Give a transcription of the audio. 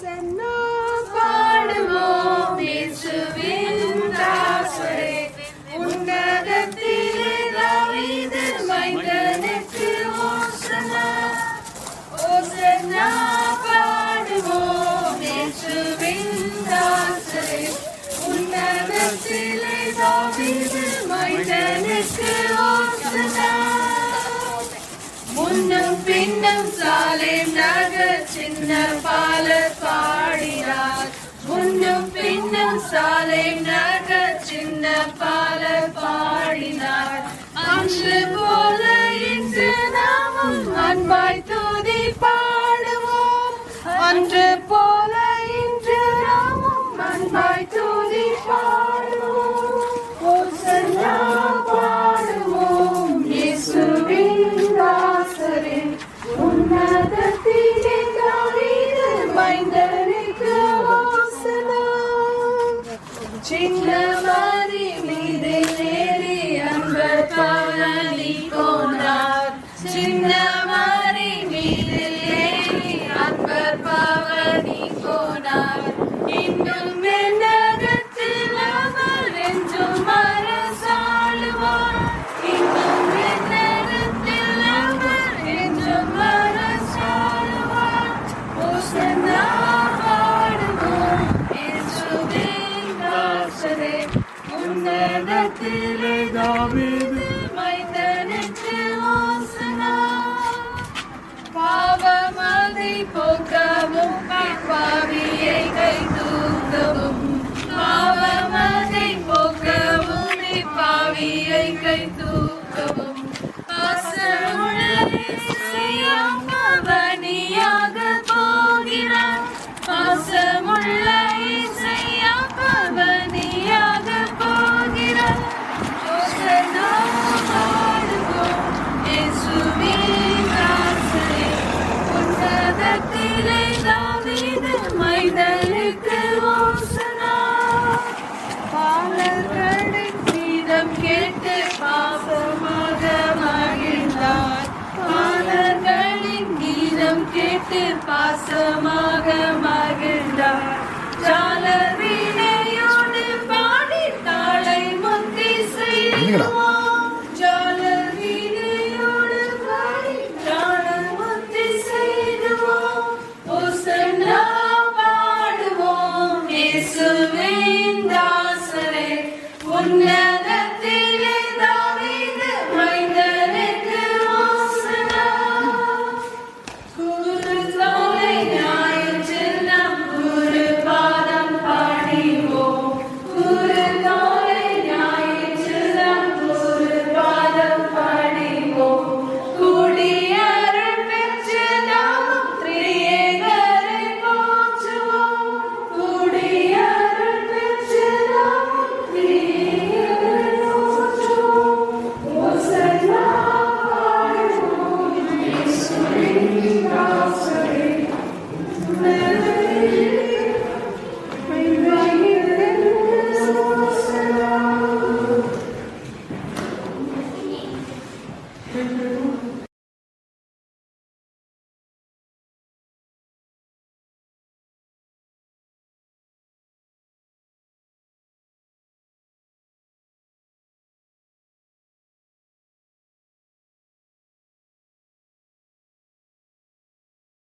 சன்னா பாடுவோம் இயேசுவின் தாசரே, உன்னதத்திலே தாவீது மைந்தனுக்கு ஓசன்னா. ஓசன்னா பாடுவோம் இயேசுவின் தாசரே, உன்னதத்திலே தாவீது மைந்தனுக்கு ஓசன்னா. முன்னும் பின்னும் சாலேம் நகர் சின்ன பாலர் பாடினார். முன்னும் பின்னும் சாலேம் நகர் சின்ன பாலர் பாடினார். அன்று போல இன்று நாமும் அன்பாய் துதி பாடுவோம். அன்று போல இன்று நாமும் அன்பாய் துதி பாடுவோம். ஓசன்னா பாடுவோம் இயேசுவின் தாசரே, உன்னதத்திலே தாவீது மைந்தனுக்கு ஓசன்னா. சின்ன மரி மீது ஏறி அன்பர் பவனி போனார். சின்ன மரி மீது ஏறி அன்பர் பவனி போனார். இன்னும் விண்ணகத்தில் அவர் என்றும் அரசாளுவார். இன்னும் விண்ணகத்தில் அவர் என்றும் அரசாளுவார். ஓசன்னா பாடுவோம் இயேசுவின் தாசரே, உன்னதத்திலே தாவீது மைந்தனுக்கு ஓசன்னா. பாவமதை போக்கவும் பாவியை கை தூக்கவும். பாவமதை போக்கவும் பாவியை கை தூக்கவும். பாசமுள்ள இயேசுவையும் பவனியாக போகிறார். பாசமுள்ள இயேசுவையும் பவனியாக போகிறார். ஓசன்னா பாடுவோம் இயேசுவின் தாசரே, உன்னதத்திலே தாவீது மைந்தனுக்கு ஓசன்னா. பாலர்களின் கீதம் கேட்டு பாசமாக மகிழ்ந்தார். பாலர்களின் கீதம் கேட்டு பாசமாக